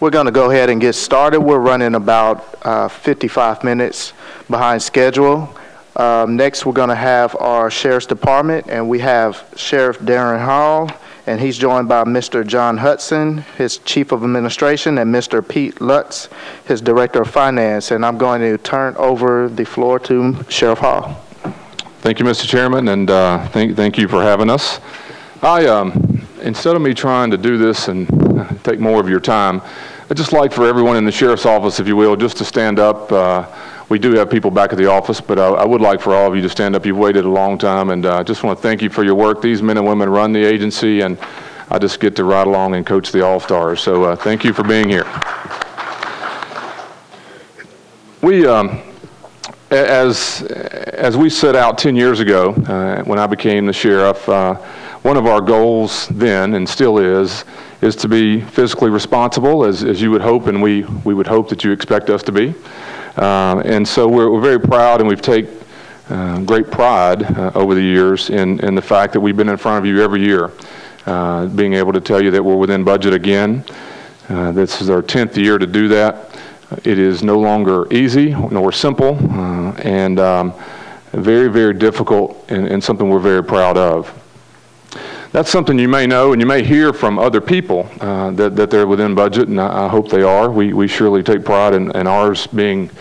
We're going to go ahead and get started. We're running about 55 minutes behind schedule. Next, we're going to have our Sheriff's Department, and we have Sheriff Darren Hall, and he's joined by Mr. John Hudson, his Chief of Administration, and Mr. Pete Lutz, his Director of Finance. And I'm going to turn over the floor to Sheriff Hall. Thank you, Mr. Chairman, and thank you for having us. Instead of me trying to do this and take more of your time, I'd just like for everyone in the Sheriff's Office, if you will, just to stand up. We do have people back at the office, but I would like for all of you to stand up. You've waited a long time, and I just want to thank you for your work. These men and women run the agency, and I just get to ride along and coach the All-Stars. So thank you for being here. We, as we set out 10 years ago, when I became the sheriff, one of our goals then, and still is to be fiscally responsible, as you would hope, and we would hope that you expect us to be. And so we're very proud, and we've taken great pride over the years in the fact that we've been in front of you every year, being able to tell you that we're within budget again. This is our 10th year to do that. It is no longer easy nor simple, and very, very difficult, and something we're very proud of. That's something you may know, and you may hear from other people that they're within budget, and I hope they are. We surely take pride in ours being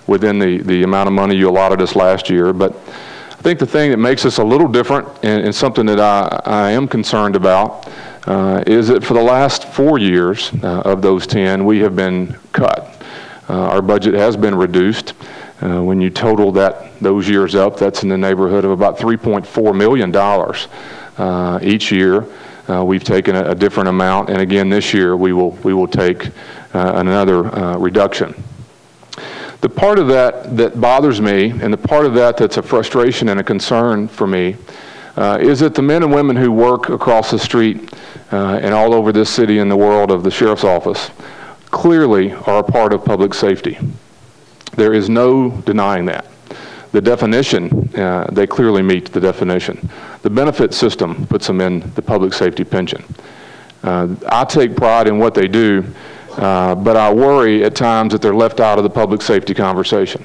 within the amount of money you allotted us last year. But I think the thing that makes us a little different, and something that I am concerned about, is that for the last 4 years of those 10, we have been cut. Our budget has been reduced. When you total those years up, that's in the neighborhood of about $3.4 million. Each year, we've taken a different amount, and again this year we will take another reduction. The part of that bothers me, and the part of that's a frustration and a concern for me, is that the men and women who work across the street and all over this city and the world of the Sheriff's Office clearly are a part of public safety. There is no denying that. The definition, they clearly meet the definition. The benefit system puts them in the public safety pension. I take pride in what they do, but I worry at times that they're left out of the public safety conversation.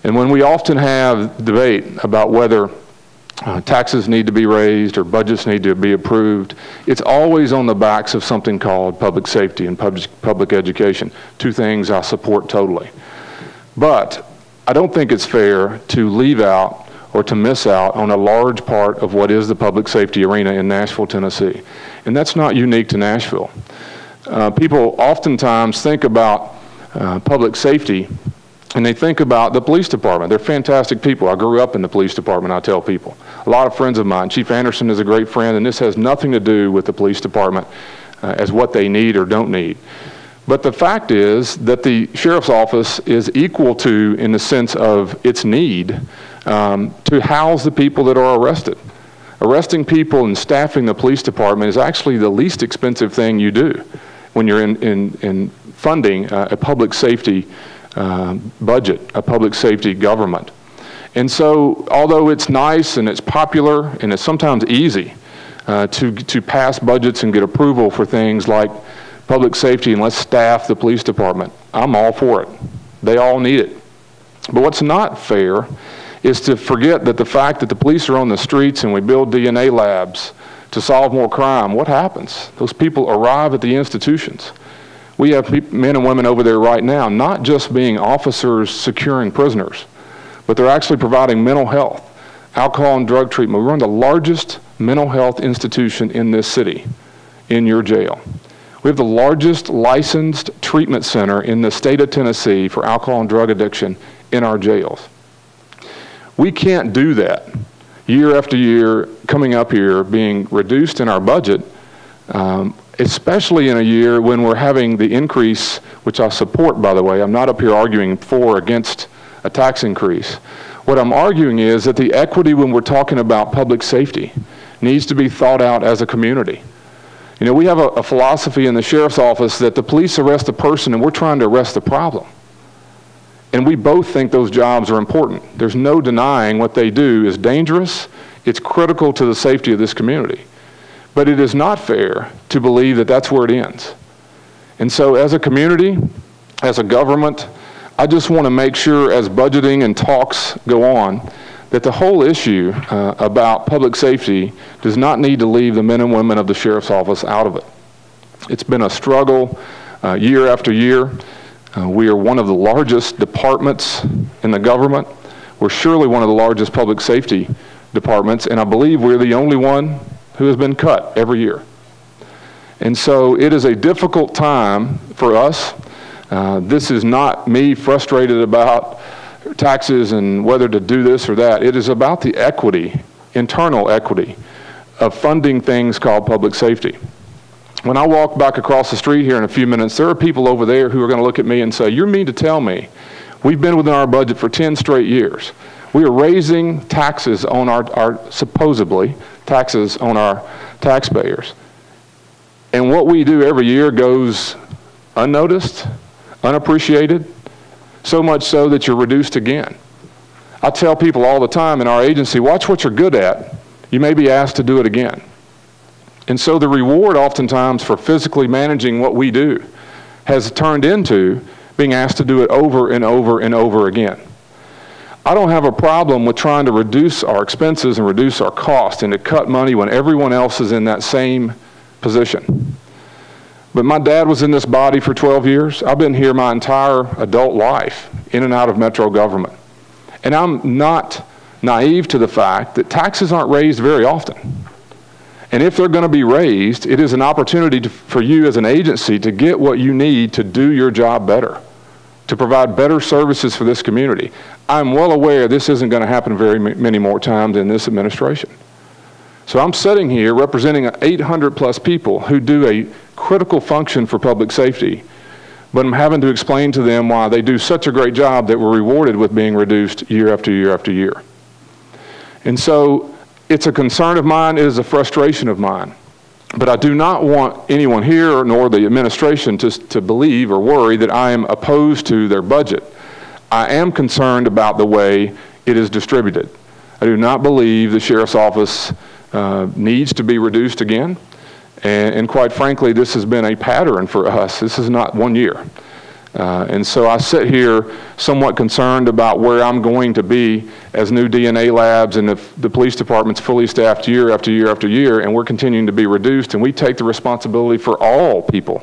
And when we often have debate about whether taxes need to be raised or budgets need to be approved, it's always on the backs of something called public safety and public education. Two things I support totally. But I don't think it's fair to leave out or to miss out on a large part of what is the public safety arena in Nashville, Tennessee. And that's not unique to Nashville. People oftentimes think about public safety, and they think about the police department. They're fantastic people. I grew up in the police department, I tell people. A lot of friends of mine. Chief Anderson is a great friend, and this has nothing to do with the police department as what they need or don't need. But the fact is that the Sheriff's Office is equal to, in the sense of its need, to house the people that are arrested. Arresting people and staffing the police department is actually the least expensive thing you do when you're in funding a public safety budget, a public safety government. And so, although it's nice and it's popular and it's sometimes easy to pass budgets and get approval for things like public safety and let's staff the police department, I'm all for it. They all need it. But what's not fair is to forget that the fact that the police are on the streets and we build DNA labs to solve more crime, what happens? Those people arrive at the institutions. We have men and women over there right now, not just being officers securing prisoners, but they're actually providing mental health, alcohol and drug treatment. We run the largest mental health institution in this city, in your jail. We have the largest licensed treatment center in the state of Tennessee for alcohol and drug addiction in our jails. We can't do that year after year, coming up here, being reduced in our budget, especially in a year when we're having the increase, which I support, by the way. I'm not up here arguing for or against a tax increase. What I'm arguing is that the equity when we're talking about public safety needs to be thought out as a community. You know, we have a philosophy in the Sheriff's Office that the police arrest a person and we're trying to arrest the problem. And we both think those jobs are important. There's no denying what they do is dangerous. It's critical to the safety of this community. But it is not fair to believe that that's where it ends. And so as a community, as a government, I just want to make sure as budgeting and talks go on that the whole issue about public safety does not need to leave the men and women of the Sheriff's Office out of it. It's been a struggle year after year. We are one of the largest departments in the government. We're surely one of the largest public safety departments, and I believe we're the only one who has been cut every year. And so it is a difficult time for us. This is not me frustrated about taxes and whether to do this or that. It is about the equity, internal equity, of funding things called public safety. When I walk back across the street here in a few minutes, there are people over there who are going to look at me and say, "You mean to tell me we've been within our budget for 10 straight years. We are raising taxes on our supposedly, taxes on our taxpayers. And what we do every year goes unnoticed, unappreciated, so much so that you're reduced again." I tell people all the time in our agency, watch what you're good at. You may be asked to do it again. And so the reward oftentimes for physically managing what we do has turned into being asked to do it over and over and over again. I don't have a problem with trying to reduce our expenses and reduce our cost and to cut money when everyone else is in that same position. But my dad was in this body for 12 years. I've been here my entire adult life, in and out of Metro government. And I'm not naive to the fact that taxes aren't raised very often. And if they're going to be raised, it is an opportunity for you as an agency to get what you need to do your job better, to provide better services for this community. I'm well aware this isn't going to happen very many more times in this administration. So I'm sitting here representing 800 plus people who do a critical function for public safety, but I'm having to explain to them why they do such a great job that we're rewarded with being reduced year after year after year. And so it's a concern of mine, it is a frustration of mine. But I do not want anyone here nor the administration to believe or worry that I am opposed to their budget. I am concerned about the way it is distributed. I do not believe the Sheriff's Office needs to be reduced again. And quite frankly, this has been a pattern for us. This is not 1 year. And so I sit here somewhat concerned about where I'm going to be as new DNA labs and the police department's fully staffed year after year after year, and we're continuing to be reduced, and we take the responsibility for all people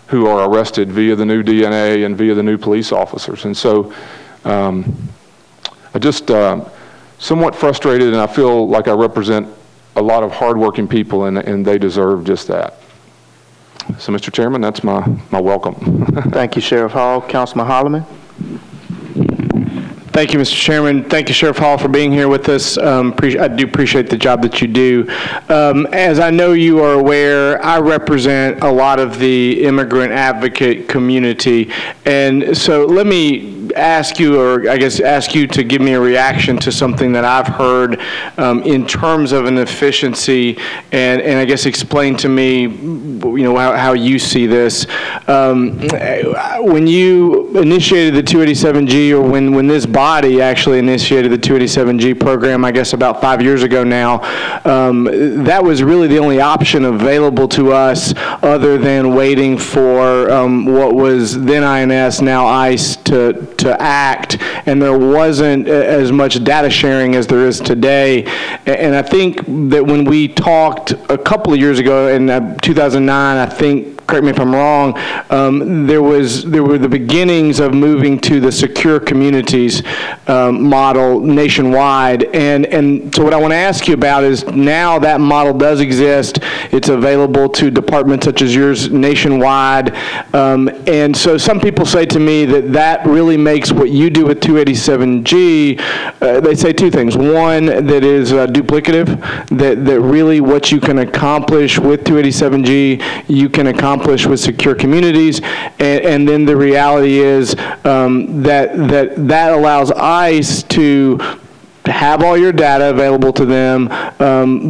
who are arrested via the new DNA and via the new police officers. And so I just somewhat frustrated, and I feel like I represent a lot of hardworking people, and they deserve just that. So, Mr. Chairman, that's my welcome. Thank you, Sheriff Hall. Councilman Holloman. Thank you, Mr. Chairman. Thank you, Sheriff Hall, for being here with us. I do appreciate the job that you do. As I know you are aware, I represent a lot of the immigrant advocate community. And so let me ask you, or I guess ask you to give me a reaction to something that I've heard in terms of an efficiency, and I guess explain to me, you know, how you see this. When you initiated the 287G, or when this body actually initiated the 287G program, I guess about 5 years ago now, that was really the only option available to us other than waiting for what was then INS, now ICE, to act, and there wasn't as much data sharing as there is today. And I think that when we talked a couple of years ago in 2009, I think, correct me if I'm wrong, there were the beginnings of moving to the secure communities model nationwide, and so what I want to ask you about is, now that model does exist. It's available to departments such as yours nationwide, and so some people say to me that really makes what you do with 287G, they say two things. One, that is duplicative, that really what you can accomplish with 287G, you can accomplish with secure communities, and then the reality is that allows ICE to have all your data available to them,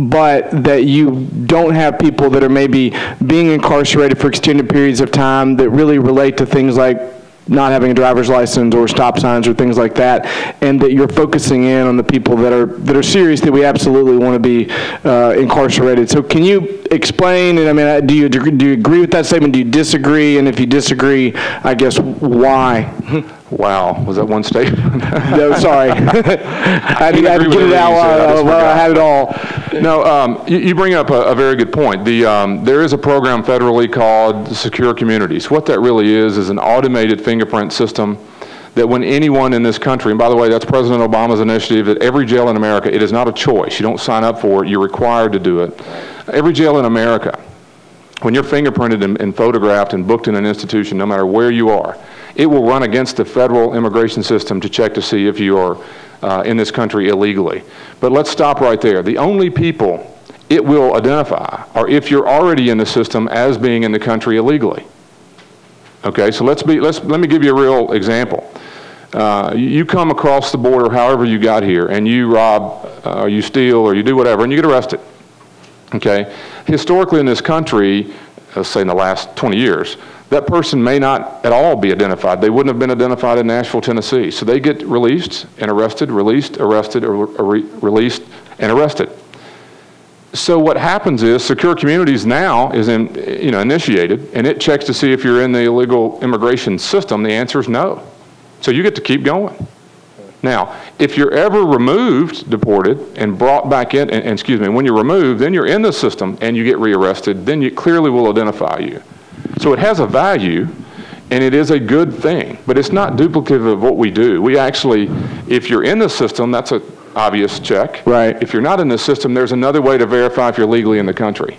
but that you don't have people that are maybe being incarcerated for extended periods of time that really relate to things like not having a driver's license or stop signs or things like that, and that you're focusing in on the people that are serious, that we absolutely want to be incarcerated. So can you explain, and I mean, do you agree with that statement? Do you disagree? And if you disagree, I guess why? Wow, was that one statement? No, sorry. I had to get it out while I had it all. No, you bring up a very good point. There is a program federally called Secure Communities. What that really is an automated fingerprint system that when anyone in this country, and by the way, that's President Obama's initiative, that every jail in America, it is not a choice. You don't sign up for it. You're required to do it. Every jail in America, when you're fingerprinted and photographed and booked in an institution, no matter where you are, it will run against the federal immigration system to check to see if you are in this country illegally. But let's stop right there. The only people it will identify are if you're already in the system as being in the country illegally. Okay, so let me give you a real example. You come across the border, however you got here, and you rob, or you steal, or you do whatever, and you get arrested. Okay, historically in this country, let's say in the last 20 years, that person may not at all be identified. They wouldn't have been identified in Nashville, Tennessee. So they get released and arrested, released, arrested, or released and arrested. So what happens is Secure Communities now is initiated, and it checks to see if you're in the illegal immigration system. The answer is no. So you get to keep going. Now, if you're ever removed, deported, and brought back in, and excuse me, when you're removed, then you're in the system and you get rearrested, then it clearly will identify you. So it has a value, and it is a good thing, but it's not duplicative of what we do. We actually, if you're in the system, that's an obvious check. Right. If you're not in the system, there's another way to verify if you're legally in the country.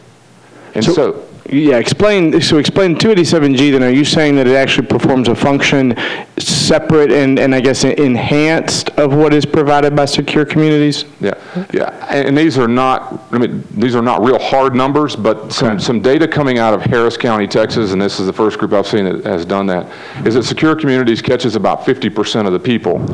And so yeah, explain 287G then. Are you saying that it actually performs a function separate and I guess enhanced of what is provided by Secure Communities? Yeah, and these are not, these are not real hard numbers, but some data coming out of Harris County, Texas, and this is the first group I've seen that has done that, is that Secure Communities catches about 50% of the people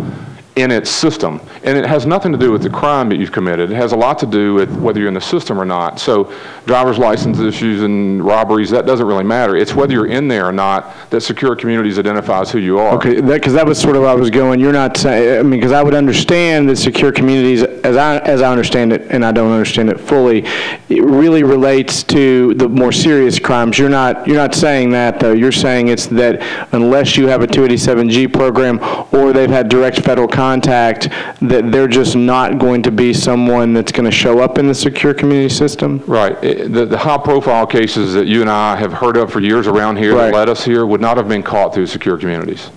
in its system. And it has nothing to do with the crime that you've committed. It has a lot to do with whether you're in the system or not. So driver's license issues and robberies, that doesn't really matter. It's whether you're in there or not that Secure Communities identifies who you are. Okay, because that was sort of where I was going. You're not saying, I mean, because I would understand that Secure Communities, as I understand it, and I don't understand it fully, it really relates to the more serious crimes. You're not saying that, though. You're saying it's that unless you have a 287G program or they've had direct federal contact, that they're just not going to be someone that's going to show up in the Secure Community system? Right. The high-profile cases that you and I have heard of for years around here that led us here would not have been caught through Secure Communities.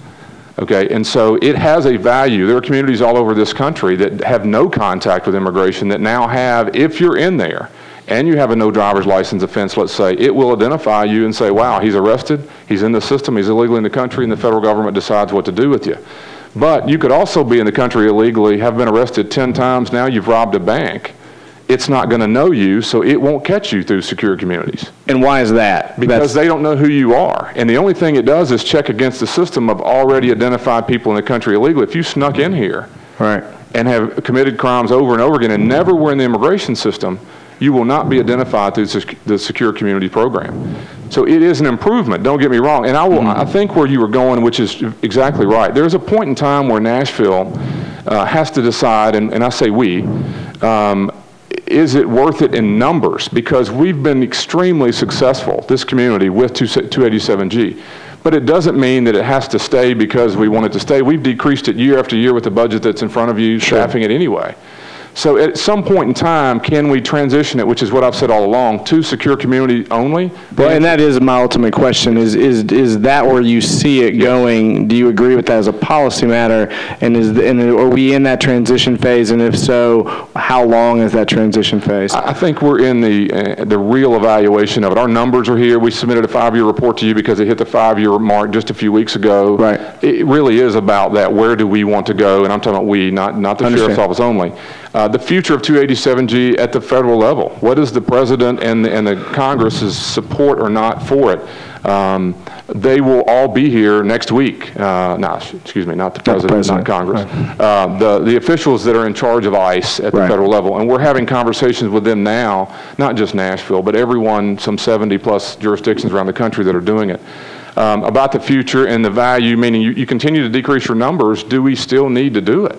Okay, and so it has a value. There are communities all over this country that have no contact with immigration that now have, if you're in there, and you have a no driver's license offense, let's say, it will identify you and say, wow, he's arrested, he's in the system, he's illegally in the country, and the federal government decides what to do with you. But you could also be in the country illegally, have been arrested 10 times, now you've robbed a bank. It's not going to know you, so it won't catch you through Secure Communities. And why is that? Because they don't know who you are. And the only thing it does is check against the system of already identified people in the country illegally. If you snuck in here and have committed crimes over and over again and never were in the immigration system, you will not be identified through the Secure Community program. So it is an improvement, don't get me wrong. And I think where you were going, which is exactly right, there's a point in time where Nashville has to decide, and I say we, is it worth it in numbers? Because we've been extremely successful, this community, with 287G. But it doesn't mean that it has to stay because we want it to stay. We've decreased it year after year with the budget that's in front of you, staffing it anyway. So at some point in time, can we transition it, which is what I've said all along, to Secure Community only? Well, and that is my ultimate question, is that where you see it going? Do you agree with that as a policy matter? And are we in that transition phase? And if so, how long is that transition phase? I think we're in the real evaluation of it. Our numbers are here. We submitted a 5-year report to you because it hit the 5-year mark just a few weeks ago. Right. It really is about that. Where do we want to go? And I'm talking about we, not the Sheriff's Office only. The future of 287G at the federal level. What is the President and the Congress's support or not for it? They will all be here next week. Excuse me, not the President, not Congress. Right. The officials that are in charge of ICE at the federal level. And we're having conversations with them now, not just Nashville, but everyone, some 70+ jurisdictions around the country that are doing it. about the future and the value, meaning you continue to decrease your numbers, do we still need to do it?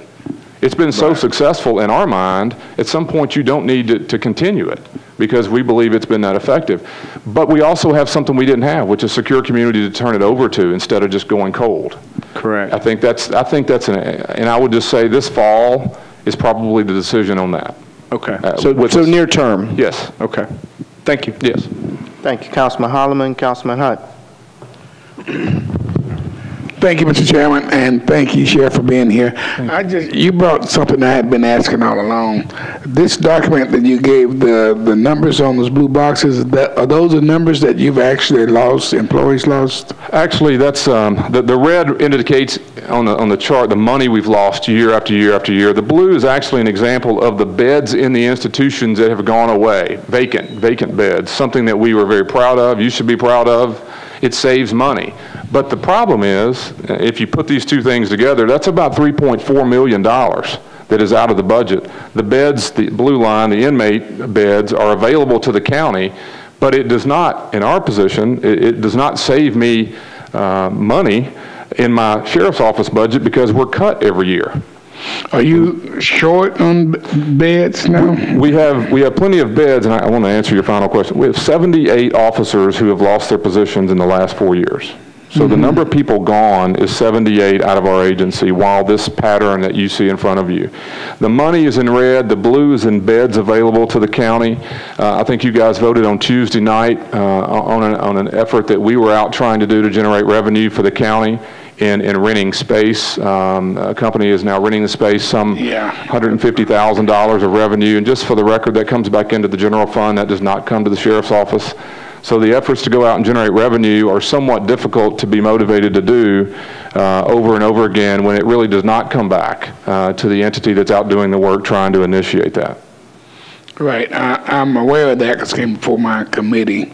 It's been so successful in our mind, at some point you don't need to continue it because we believe it's been that effective. But we also have something we didn't have, which is a secure community to turn it over to instead of just going cold. Correct. I think that's and I would just say this fall is probably the decision on that. Okay. So near term? Yes. Okay. Thank you. Yes. Thank you, Councilman Holloman. Councilman Hunt. Thank you, Mr. Chairman, and thank you, Sheriff, for being here. You brought something I had been asking all along. This document that you gave, the numbers on those blue boxes, are those the numbers that you've actually lost, employees lost? Actually, that's the red indicates on the chart the money we've lost year after year after year. The blue is actually an example of the beds in the institutions that have gone away, vacant beds, something that we were very proud of, you should be proud of. It saves money. But the problem is, if you put these two things together, that's about $3.4 million that is out of the budget. The beds, the blue line, the inmate beds are available to the county, but it does not, in our position, it does not save me money in my sheriff's office budget because we're cut every year. Are you short on beds now? We have plenty of beds, and I want to answer your final question. We have 78 officers who have lost their positions in the last 4 years. So the number of people gone is 78 out of our agency, while this pattern that you see in front of you. The money is in red, the blue is in beds available to the county. I think you guys voted on Tuesday night on an effort that we were out trying to do to generate revenue for the county in renting space. A company is now renting the space, some $150,000 of revenue. And just for the record, that comes back into the general fund. That does not come to the sheriff's office. So the efforts to go out and generate revenue are somewhat difficult to be motivated to do over and over again when it really does not come back to the entity that's out doing the work trying to initiate that. Right. I'm aware of that because it came before my committee.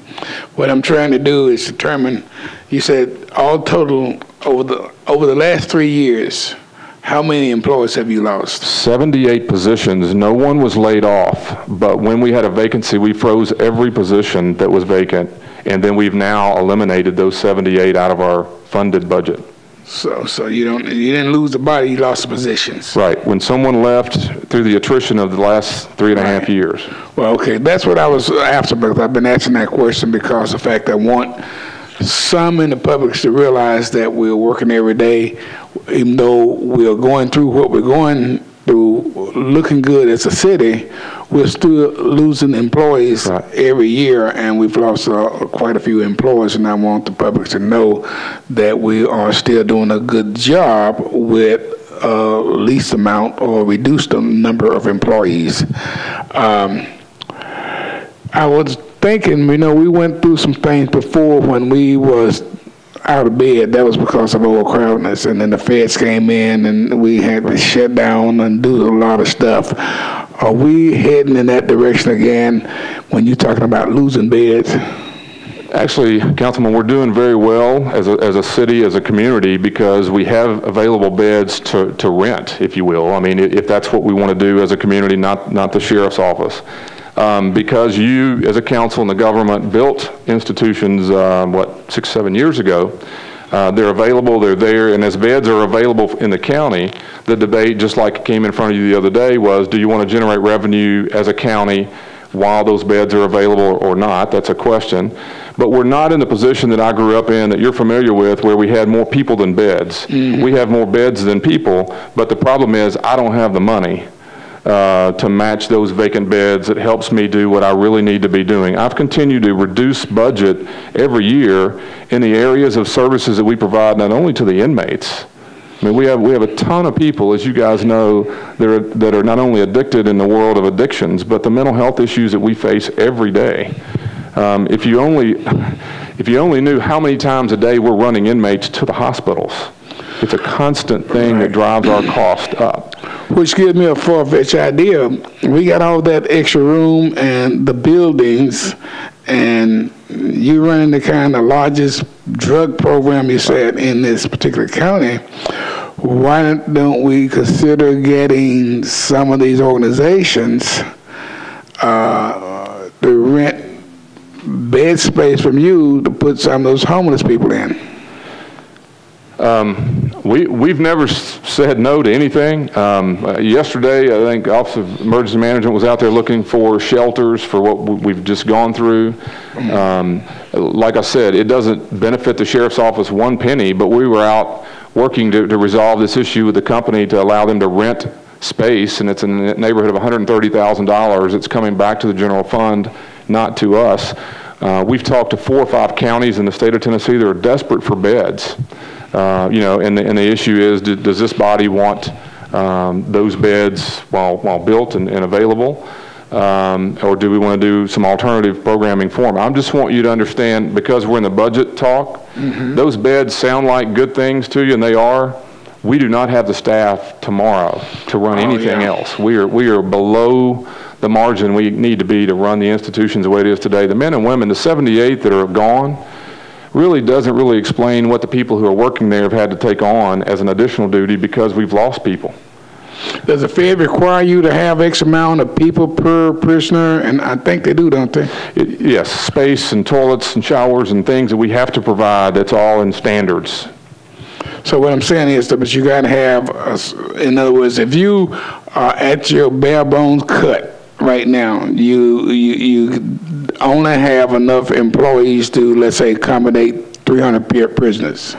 What I'm trying to do is determine, you said all total over the last 3 years, how many employees have you lost? 78 positions. No one was laid off, but when we had a vacancy, we froze every position that was vacant, and then we've now eliminated those 78 out of our funded budget. So you didn't lose the body, you lost the positions. Right. When someone left through the attrition of the last 3.5 years. Well, okay, that's what I was after, because I've been asking that question because the fact I want some in the public to realize that we're working every day, even though we're going through what we're going through, looking good as a city, we're still losing employees every year, and we've lost quite a few employees, and I want the public to know that we are still doing a good job with least amount or reduced the number of employees. I was thinking, we went through some things before when we was out of bed. That was because of overcrowdedness, and then the feds came in and we had to shut down and do a lot of stuff. Are we heading in that direction again when you're talking about losing beds? Actually, Councilman, we're doing very well as a city, as a community, because we have available beds to rent, if you will. I mean, if that's what we want to do as a community, not the sheriff's office. Because you, as a council and the government, built institutions, 6-7 years ago, they're available, they're there, and as beds are available in the county, the debate, just like it came in front of you the other day, was do you want to generate revenue as a county while those beds are available or not? That's a question. But we're not in the position that I grew up in that you're familiar with, where we had more people than beds. Mm-hmm. We have more beds than people, but the problem is I don't have the money to match those vacant beds. It helps me do what I really need to be doing. I've continued to reduce budget every year in the areas of services that we provide not only to the inmates. I mean, we have a ton of people, as you guys know, that are not only addicted in the world of addictions, but the mental health issues that we face every day. If you only knew how many times a day we're running inmates to the hospitals. It's a constant thing that drives our cost up. Which gives me a far-fetched idea. We got all that extra room and the buildings, and you're running the kind of largest drug program, you said, in this particular county. Why don't we consider getting some of these organizations to rent bed space from you to put some of those homeless people in? We've never said no to anything. Yesterday, I think Office of Emergency Management was out there looking for shelters for what we've just gone through. Like I said, it doesn't benefit the sheriff's office one penny, but we were out working to resolve this issue with the company to allow them to rent space, and it's in the neighborhood of $130,000. It's coming back to the general fund, not to us. We've talked to 4 or 5 counties in the state of Tennessee that are desperate for beds. You know, and the issue is, does this body want those beds while built and available, or do we want to do some alternative programming for them? I just want you to understand, because we're in the budget talk, those beds sound like good things to you, and they are. We do not have the staff tomorrow to run anything else. We are below the margin we need to be to run the institutions the way it is today. The men and women, the 78 that are gone, really doesn't really explain what the people who are working there have had to take on as an additional duty, because we've lost people. Does the Fed require you to have X amount of people per prisoner? And I think they do, don't they? Yes, space and toilets and showers and things that we have to provide, that's all in standards. So what I'm saying is that you got to have, in other words, if you are at your bare bones cut right now, you only have enough employees to, let's say, accommodate 300 prisoners.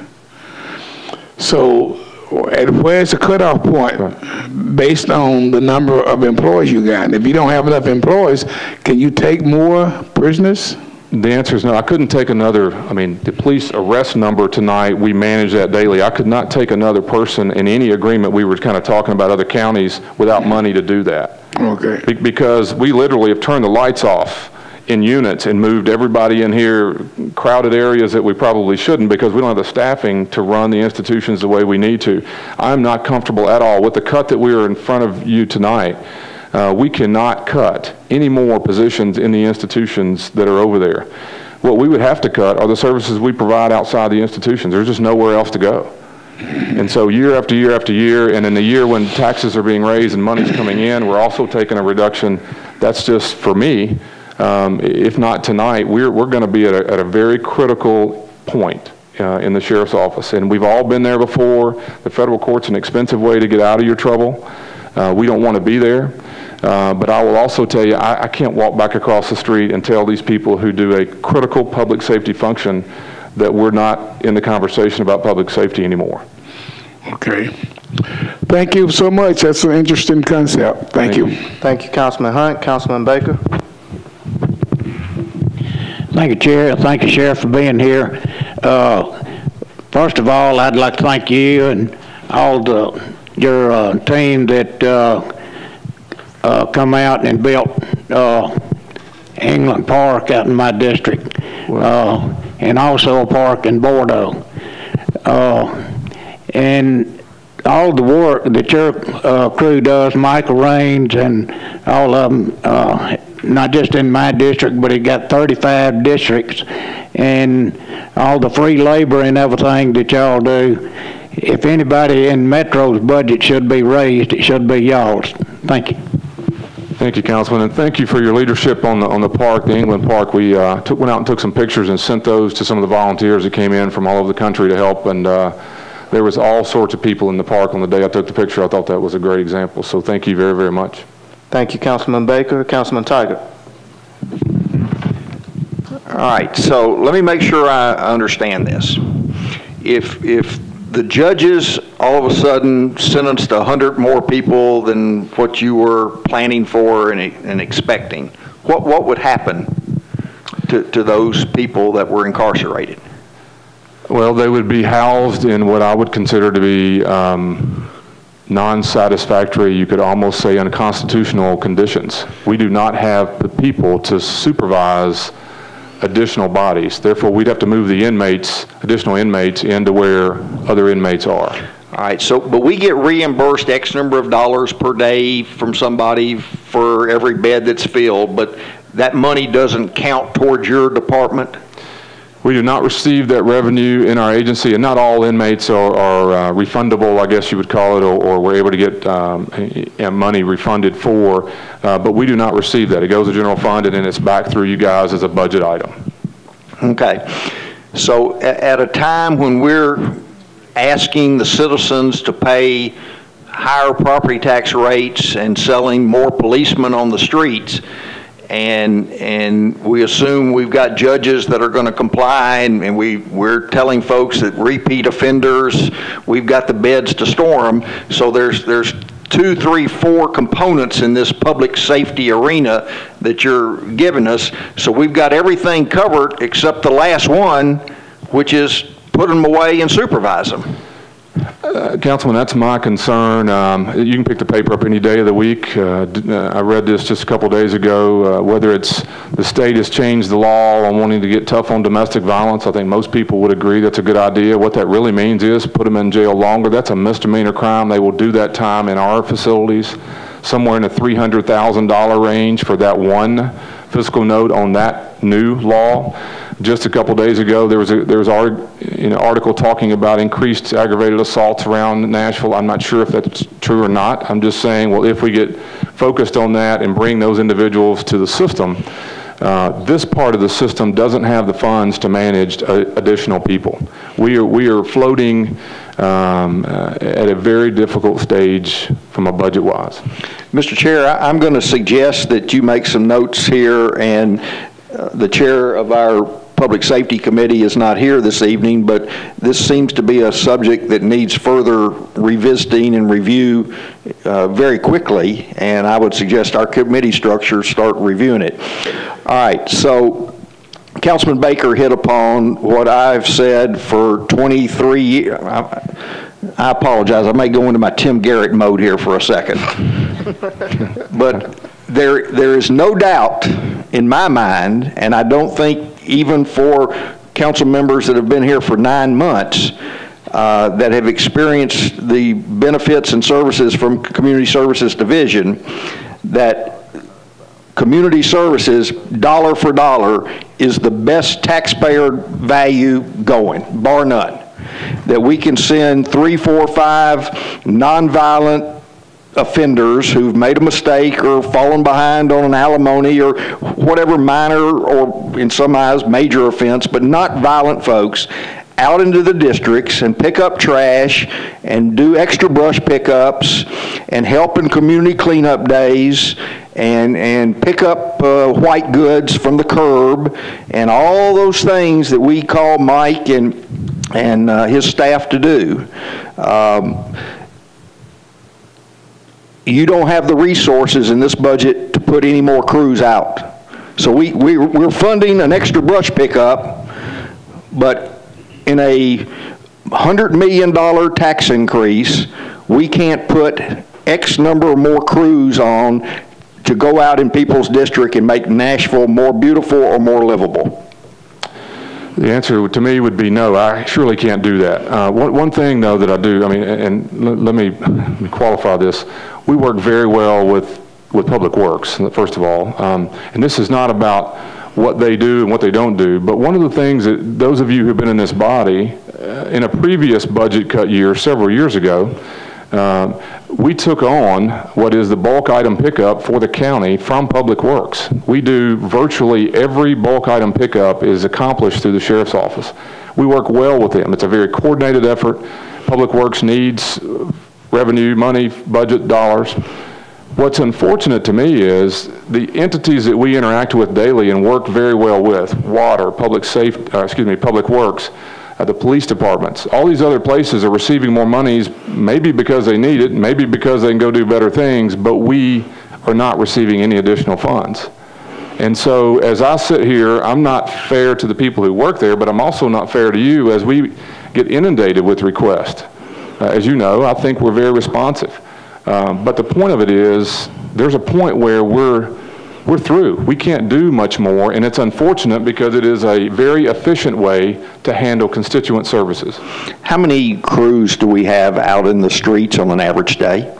So where's the cutoff point based on the number of employees you got? If you don't have enough employees, can you take more prisoners? The answer is no. I couldn't take another, I mean, the police arrest number tonight, we manage that daily. I could not take another person in any agreement. We were kind of talking about other counties without money to do that. Okay. Because we literally have turned the lights off in units and moved everybody in here, crowded areas that we probably shouldn't, because we don't have the staffing to run the institutions the way we need to. I'm not comfortable at all with the cut that we are in front of you tonight. We cannot cut any more positions in the institutions that are over there. What we would have to cut are the services we provide outside the institutions. There's just nowhere else to go. And so year after year after year, and in the year when taxes are being raised and money's coming in, we're also taking a reduction. That's just, for me, if not tonight, we're going to be at a very critical point in the sheriff's office. And we've all been there before. The federal court's an expensive way to get out of your trouble. We don't want to be there. But I will also tell you, I can't walk back across the street and tell these people who do a critical public safety function that we're not in the conversation about public safety anymore. Okay. Thank you so much. That's an interesting concept. Thank you. Thank you, Councilman Hunt. Councilman Baker. Thank you, Chair. Thank you, Sheriff, for being here. First of all, I'd like to thank you and all your team that come out and built England Park out in my district, and also a park in Bordeaux. And all the work that your crew does, Michael Raines and all of them, not just in my district, but it got 35 districts, and all the free labor and everything that y'all do. If anybody in Metro's budget should be raised, it should be y'all's. Thank you. Thank you, Councilman, and thank you for your leadership on the park, the England Park. We went out and took some pictures and sent those to some of the volunteers that came in from all over the country to help, and there was all sorts of people in the park on the day I took the picture. I thought that was a great example, so thank you very, very much. Thank you, Councilman Baker. Councilman Tiger. All right, so let me make sure I understand this. If the judges all of a sudden sentenced 100 more people than what you were planning for and expecting, what would happen to those people that were incarcerated? Well, they would be housed in what I would consider to be non-satisfactory, you could almost say unconstitutional conditions. We do not have the people to supervise additional bodies. Therefore, we'd have to move the inmates, additional inmates, into where other inmates are. All right, so, but we get reimbursed X number of dollars per day from somebody for every bed that's filled, but that money doesn't count towards your department? We do not receive that revenue in our agency, and not all inmates are refundable, I guess you would call it, or we're able to get money refunded for, but we do not receive that. It goes to general fund, and then it's back through you guys as a budget item. Okay. So at a time when we're asking the citizens to pay higher property tax rates and selling more policemen on the streets. And we assume we've got judges that are going to comply, and we're telling folks that repeat offenders, we've got the beds to store them. So there's 2, 3, 4 components in this public safety arena that you're giving us. So we've got everything covered except the last one, which is put them away and supervise them. Councilman, that's my concern. You can pick the paper up any day of the week. I read this just a couple days ago. Whether it's the state has changed the law on wanting to get tough on domestic violence, I think most people would agree that's a good idea. What that really means is put them in jail longer. That's a misdemeanor crime. They will do that time in our facilities, somewhere in the $300,000 range for that one fiscal note on that new law. Just a couple days ago, there was an article talking about increased aggravated assaults around Nashville. I'm not sure if that's true or not. I'm just saying, well, if we get focused on that and bring those individuals to the system, this part of the system doesn't have the funds to manage additional people. We are floating at a very difficult stage from a budget-wise. Mr. Chair, I'm going to suggest that you make some notes here, and the chair of our Public Safety Committee is not here this evening, but this seems to be a subject that needs further revisiting and review very quickly, and I would suggest our committee structure start reviewing it. All right, so Councilman Baker hit upon what I've said for 23 years. I apologize, I may go into my Tim Garrett mode here for a second. But there is no doubt in my mind, and I don't think even for council members that have been here for 9 months that have experienced the benefits and services from Community Services Division, that community services, dollar for dollar, is the best taxpayer value going, bar none. That we can send 3, 4, 5 nonviolent offenders who've made a mistake or fallen behind on an alimony or whatever minor or in some eyes major offense, but not violent folks, out into the districts and pick up trash and do extra brush pickups and help in community cleanup days and pick up white goods from the curb and all those things that we call Mike and his staff to do. You don't have the resources in this budget to put any more crews out. So we're funding an extra brush pickup, but in a $100 million tax increase, we can't put X number of more crews on to go out in people's district and make Nashville more beautiful or more livable. The answer to me would be no, I surely can't do that. One thing, though, that I do, I mean, and let me qualify this. We work very well with Public Works, first of all, and this is not about what they do and what they don't do, but one of the things that those of you who've been in this body, in a previous budget cut year several years ago, we took on what is the bulk item pickup for the county from Public Works. We do virtually every bulk item pickup is accomplished through the sheriff's office. We work well with them. It's a very coordinated effort. Public Works needs revenue, money, budget, dollars. What's unfortunate to me is the entities that we interact with daily and work very well with, water, Public Works, the police departments, all these other places are receiving more monies, maybe because they need it, maybe because they can go do better things, but we are not receiving any additional funds. And so as I sit here, I'm not fair to the people who work there, but I'm also not fair to you as we get inundated with requests. As you know, I think we're very responsive. But the point of it is, there's a point where we're through. We can't do much more, and it's unfortunate because it is a very efficient way to handle constituent services. How many crews do we have out in the streets on an average day?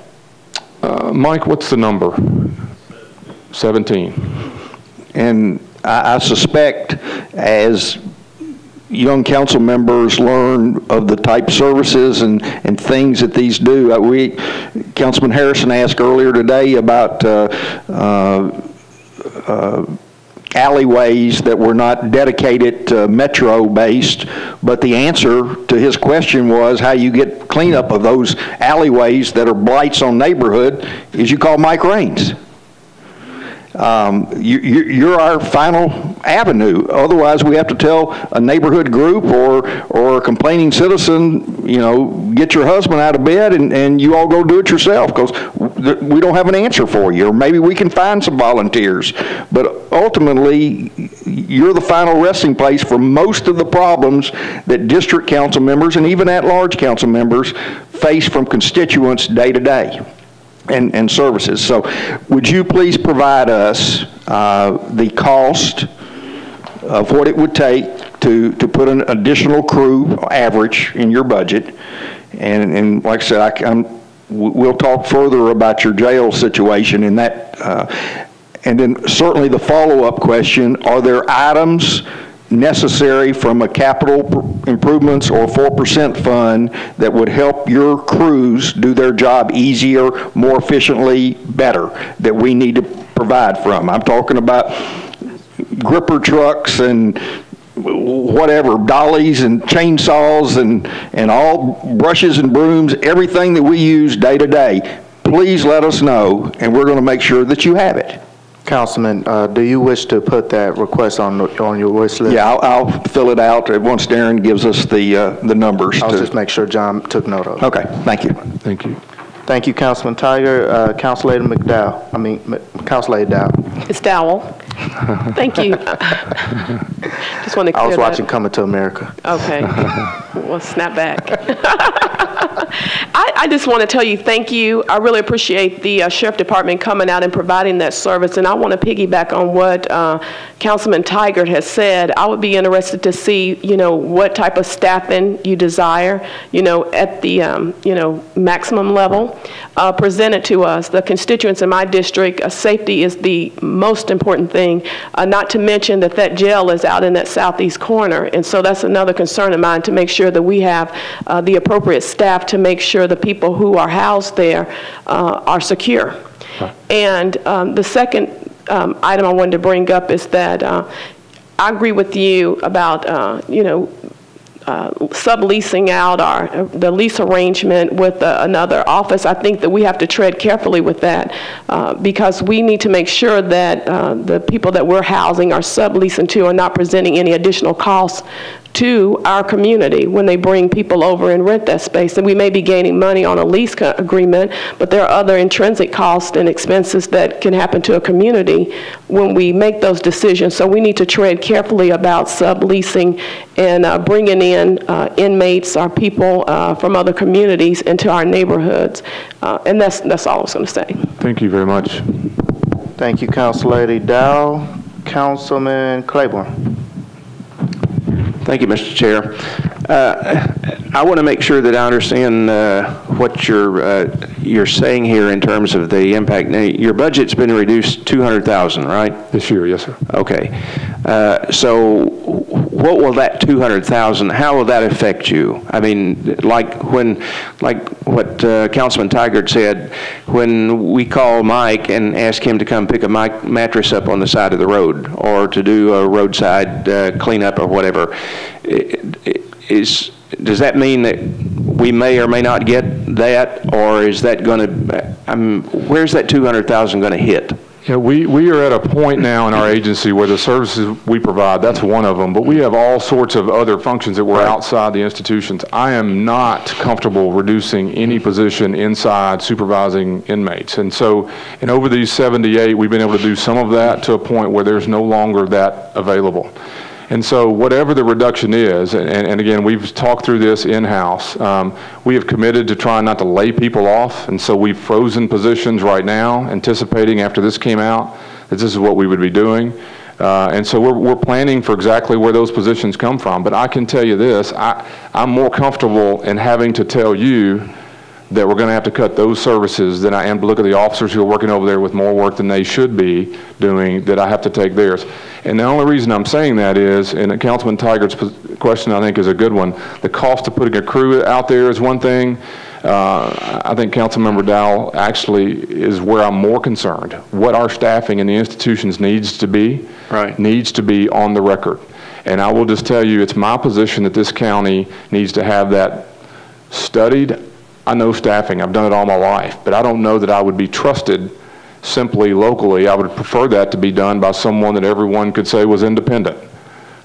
Mike, what's the number? 17. And I suspect as young council members learn of the type services and things that these do. Councilman Harrison asked earlier today about alleyways that were not dedicated metro-based, but the answer to his question was how you get cleanup of those alleyways that are blights on neighborhood is you call Mike Raines. You're our final avenue. Otherwise, we have to tell a neighborhood group or a complaining citizen, you know, get your husband out of bed and you all go do it yourself, because we don't have an answer for you. Or maybe we can find some volunteers. But ultimately, you're the final resting place for most of the problems that district council members and even at-large council members face from constituents day to day. And services. So would you please provide us the cost of what it would take to put an additional crew average in your budget? And like I said, we'll talk further about your jail situation in that. And then certainly the follow-up question, are there items necessary from a capital improvements or 4% fund that would help your crews do their job easier, more efficiently, better, that we need to provide from? I'm talking about gripper trucks and whatever, dollies and chainsaws and all brushes and brooms, everything that we use day to day. Please let us know, and we're going to make sure that you have it. Councilman, do you wish to put that request on your wish list? Yeah, I'll fill it out once Darren gives us the numbers. I'll just make sure John took note of it. Okay, thank you. Thank you. Thank you, Councilman Tiger. Councilor Councilor Dow. It's Dowell. Thank you. Just want to clear I was that. watching Coming to America. Okay. Well, snap back. I just want to tell you thank you. I really appreciate the Sheriff Department coming out and providing that service. And I want to piggyback on what Councilman Tigert has said. I would be interested to see, you know, what type of staffing you desire, you know, at the, you know, maximum level. Presented to us. The constituents in my district, safety is the most important thing, not to mention that jail is out in that southeast corner. And so that's another concern of mine, to make sure that we have the appropriate staff to make sure the people who are housed there are secure. Right. And the second item I wanted to bring up is that I agree with you about, you know, subleasing out the lease arrangement with another office. I think that we have to tread carefully with that because we need to make sure that the people that we're housing or subleasing to are not presenting any additional costs to our community when they bring people over and rent that space. And we may be gaining money on a lease agreement, but there are other intrinsic costs and expenses that can happen to a community when we make those decisions. So we need to tread carefully about subleasing and bringing in inmates or people from other communities into our neighborhoods. And that's all I was going to say. Thank you very much. Thank you, Councilor Dow. Councilman Claiborne. Thank you, Mr. Chair. I want to make sure that I understand what you're saying here in terms of the impact. Now, your budget's been reduced $200,000, right? This year, yes, sir. Okay. So what will that $200,000, how will that affect you? I mean, like what Councilman Tigert said, when we call Mike and ask him to come pick a mattress up on the side of the road or to do a roadside cleanup or whatever, does that mean that we may or may not get that, or is that going to, where's that $200,000 going to hit? Yeah, we are at a point now in our agency where the services we provide, that's one of them, but we have all sorts of other functions that were outside the institutions. I am not comfortable reducing any position inside supervising inmates. And so, over these 78, we've been able to do some of that to a point where there's no longer that available. And so whatever the reduction is, and again, we've talked through this in-house, we have committed to trying not to lay people off, and so we've frozen positions right now, anticipating after this came out that this is what we would be doing. And so we're planning for exactly where those positions come from. But I can tell you this, I'm more comfortable in having to tell you that we're going to have to cut those services than I am to look at the officers who are working over there with more work than they should be doing, that I have to take theirs. And the only reason I'm saying that is, and Councilman Tigert's question I think is a good one, the cost of putting a crew out there is one thing. I think Councilmember Dowell actually is where I'm more concerned. What our staffing in the institutions needs to be on the record. And I will just tell you, it's my position that this county needs to have that studied. I know staffing, I've done it all my life, but I don't know that I would be trusted simply locally. I would prefer that to be done by someone that everyone could say was independent.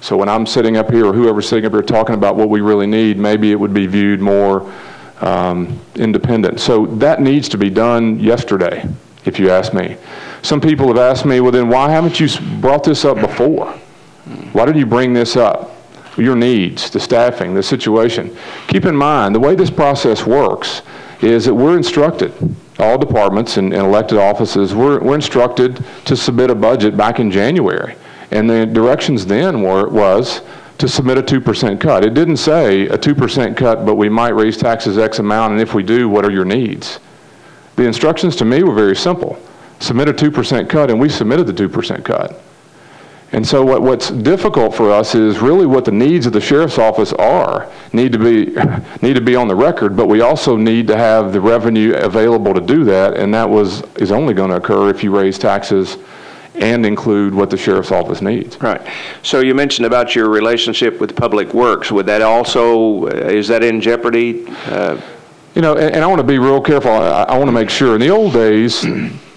So when I'm sitting up here, or whoever's sitting up here talking about what we really need, maybe it would be viewed more independent. So that needs to be done yesterday, if you ask me. Some people have asked me, well then why haven't you brought this up before? Why did you bring this up? Your needs, the staffing, the situation. Keep in mind, the way this process works is that we're instructed, all departments and elected offices, we're instructed to submit a budget back in January. And the directions then was to submit a 2% cut. It didn't say a 2% cut, but we might raise taxes X amount, and if we do, what are your needs? The instructions to me were very simple. Submit a 2% cut, and we submitted the 2% cut. And so what's difficult for us is really what the needs of the sheriff's office are, need to be on the record, but we also need to have the revenue available to do that, and that is only going to occur if you raise taxes and include what the sheriff's office needs. Right. So you mentioned about your relationship with Public Works. Would that also, is that in jeopardy? You know, and I want to be real careful. I want to make sure. In the old days,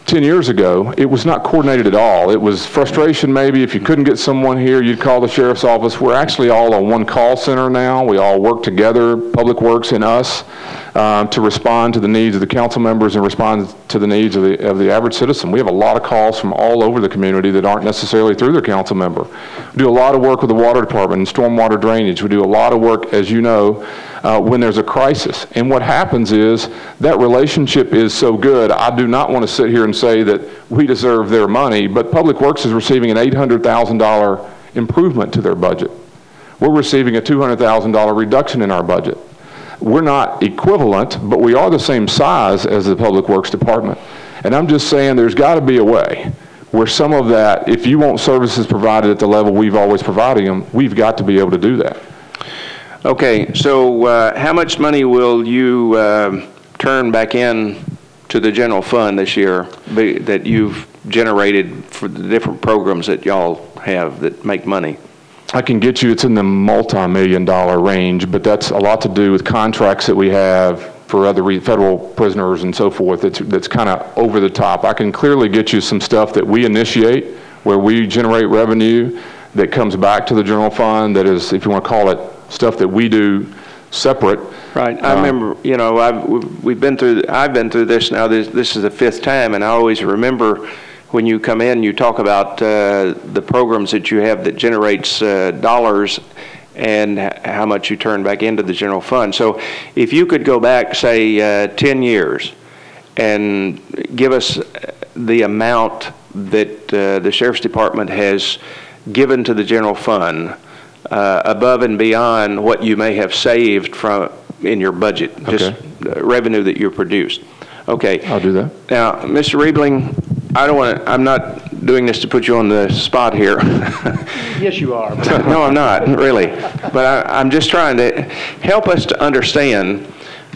10 years ago, it was not coordinated at all. It was frustration maybe. If you couldn't get someone here, you'd call the sheriff's office. We're actually all on one call center now. We all work together, Public Works and us, to respond to the needs of the council members and respond to the needs of the average citizen. We have a lot of calls from all over the community that aren't necessarily through their council member. We do a lot of work with the water department and stormwater drainage. We do a lot of work, as you know, when there's a crisis. And what happens is that relationship is so good, I do not want to sit here and say that we deserve their money, but Public Works is receiving an $800,000 improvement to their budget. We're receiving a $200,000 reduction in our budget. We're not equivalent, but we are the same size as the Public Works Department. And I'm just saying there's got to be a way where some of that, if you want services provided at the level we've always provided them, we've got to be able to do that. Okay, so how much money will you turn back in to the general fund this year that you've generated for the different programs that y'all have that make money? I can get you, it's in the multi-million-dollar range, but that's a lot to do with contracts that we have for other federal prisoners and so forth. That's kind of over the top. I can clearly get you some stuff that we initiate where we generate revenue that comes back to the general fund that is, if you want to call it, stuff that we do separate. Right. I remember, you know, I've been through this now. This is the 5th time, and I always remember when you come in, you talk about the programs that you have that generates dollars and how much you turn back into the general fund. So if you could go back, say, 10 years and give us the amount that the Sheriff's Department has given to the general fund above and beyond what you may have saved in your budget, okay. Just revenue that you produced. Okay. I'll do that. Now, Mr. Riebling, I'm not doing this to put you on the spot here. Yes, you are. No, I'm not, really. But I'm just trying to help us to understand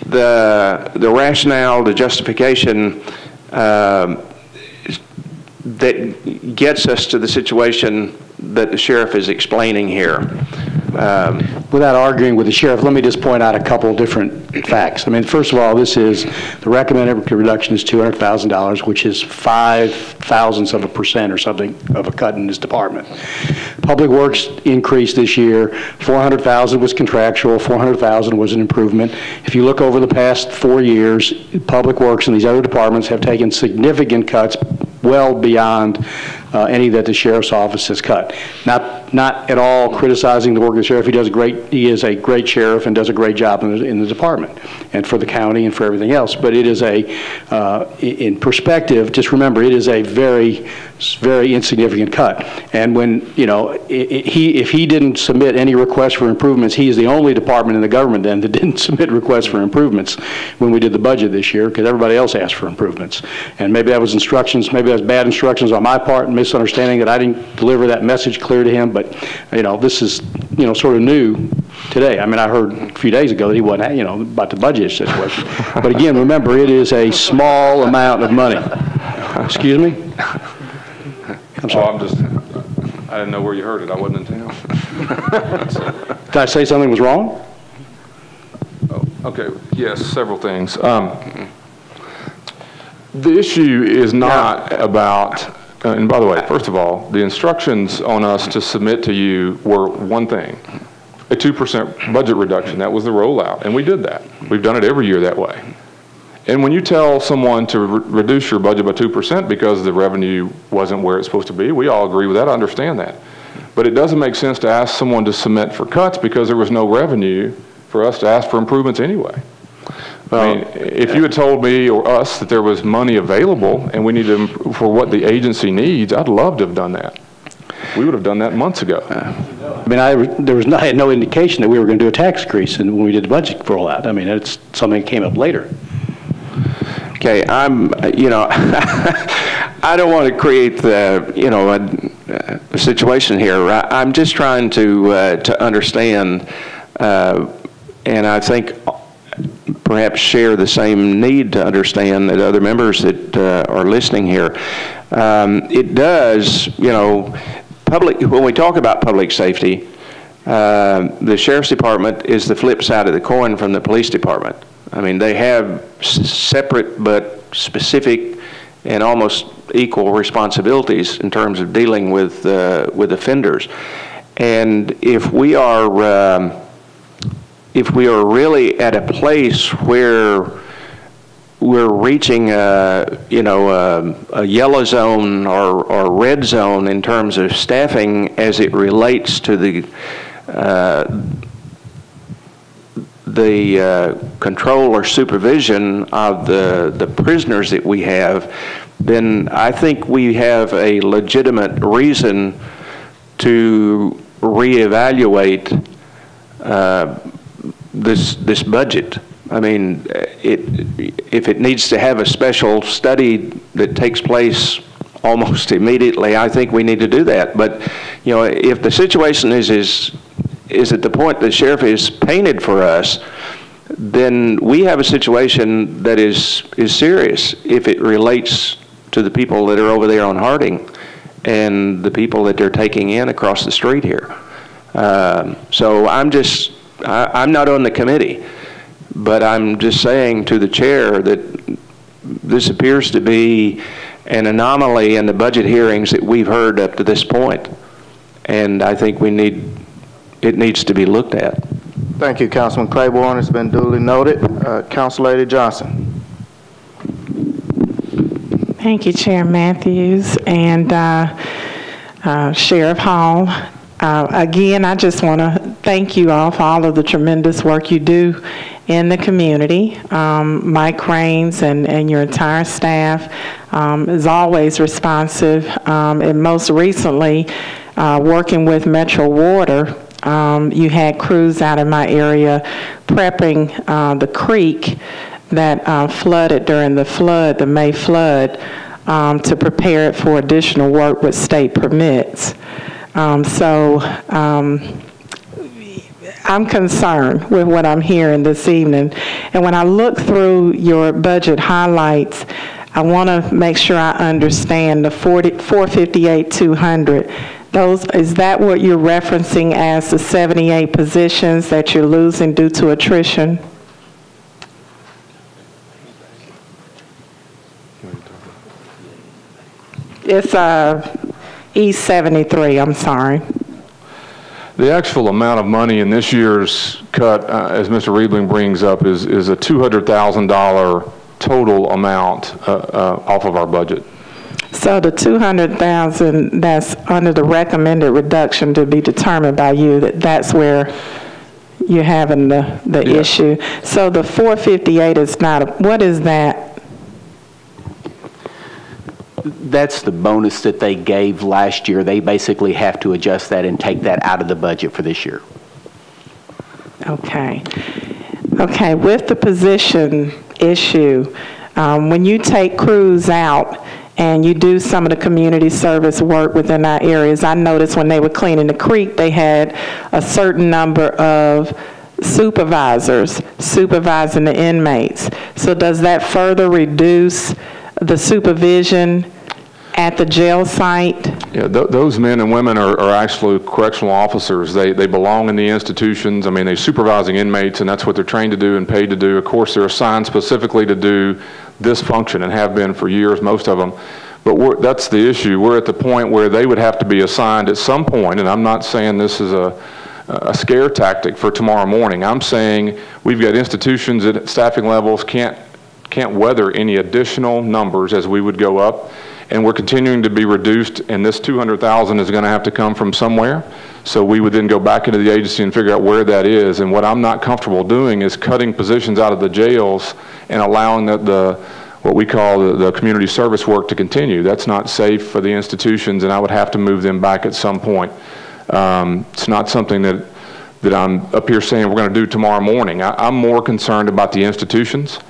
the rationale, the justification that gets us to the situation that the sheriff is explaining here. Without arguing with the sheriff, let me just point out a couple different facts. I mean, first of all, the recommended reduction is $200,000, which is 0.005% or something of a cut in this department. Public Works increase this year, $400,000 was contractual, $400,000 was an improvement. If you look over the past 4 years, Public Works and these other departments have taken significant cuts well beyond any that the sheriff's office has cut. Not at all criticizing the work of the sheriff. He is a great sheriff and does a great job in the department and for the county and for everything else. But it is in perspective, just remember, it is a very, very insignificant cut. And when, you know, if he didn't submit any requests for improvements, he is the only department in the government then that didn't submit requests for improvements when we did the budget this year, because everybody else asked for improvements. And maybe that was instructions, maybe that was bad instructions on my part, and misunderstanding that I didn't deliver that message clear to him, but, this is, sort of new today. I mean, I heard a few days ago that he wasn't, about the budget situation. But again, remember, it is a small amount of money. Excuse me? I'm sorry. I didn't know where you heard it. I wasn't in town. Did I say something was wrong? Oh, okay. Yes, several things. The issue is not about, and by the way, first of all, the instructions on us to submit to you were one thing, a 2% budget reduction. That was the rollout, and we did that. We've done it every year that way. And when you tell someone to reduce your budget by 2% because the revenue wasn't where it's supposed to be, we all agree with that, I understand that. But it doesn't make sense to ask someone to submit for cuts because there was no revenue for us to ask for improvements anyway. I mean, if you had told me or us that there was money available and we needed for what the agency needs, I'd love to have done that. We would have done that months ago. I mean, I had no indication that we were going to do a tax increase when we did the budget rollout. I mean, it's something that came up later. Okay, I don't want to create the, a situation here. I'm just trying to understand, and I think perhaps share the same need to understand that other members that are listening here. It does, when we talk about public safety, the Sheriff's Department is the flip side of the coin from the Police Department. I mean, they have separate but specific and almost equal responsibilities in terms of dealing with offenders. And if we are really at a place where we're reaching a yellow zone or red zone in terms of staffing as it relates to the control or supervision of the prisoners that we have, then I think we have a legitimate reason to reevaluate this budget. I mean, if it needs to have a special study that takes place almost immediately, I think we need to do that. But if the situation is at the point the sheriff is painted for us, then we have a situation that is serious if it relates to the people that are over there on Harding and the people that they're taking in across the street here. So I'm not on the committee, but I'm just saying to the chair that this appears to be an anomaly in the budget hearings that we've heard up to this point, and I think it needs to be looked at. Thank you, Councilman Claiborne. It's been duly noted. Councilor Johnson. Thank you, Chair Matthews and Sheriff Hall. Again, I just want to thank you all for all of the tremendous work you do in the community. Mike Raines and your entire staff is always responsive, and most recently working with Metro Water. You had crews out in my area prepping the creek that flooded during the May flood, to prepare it for additional work with state permits. I'm concerned with what I'm hearing this evening. And when I look through your budget highlights, I want to make sure I understand the 458,200. Is that what you're referencing as the 78 positions that you're losing due to attrition? It's E73, I'm sorry. The actual amount of money in this year's cut, as Mr. Riebling brings up, is a $200,000 total amount off of our budget. So the $200,000 that's under the recommended reduction to be determined by you, that's where you're having the issue. So the 458 is not, what is that? That's the bonus that they gave last year. They basically have to adjust that and take that out of the budget for this year. Okay. Okay, with the position issue, when you take crews out and you do some of the community service work within our areas. I noticed when they were cleaning the creek, they had a certain number of supervisors supervising the inmates. So does that further reduce the supervision at the jail site? Yeah, those men and women are actually correctional officers. They belong in the institutions. I mean, they're supervising inmates, and that's what they're trained to do and paid to do. Of course, they're assigned specifically to do this function and have been for years, most of them. But that's the issue. We're at the point where they would have to be assigned at some point, and I'm not saying this is a scare tactic for tomorrow morning. I'm saying we've got institutions at staffing levels can't weather any additional numbers as we would go up, and we're continuing to be reduced, and this $200,000 is going to have to come from somewhere. So we would then go back into the agency and figure out where that is. And what I'm not comfortable doing is cutting positions out of the jails and allowing what we call the community service work to continue. That's not safe for the institutions, and I would have to move them back at some point. It's not something that I'm up here saying we're going to do tomorrow morning. I'm more concerned about the institutions,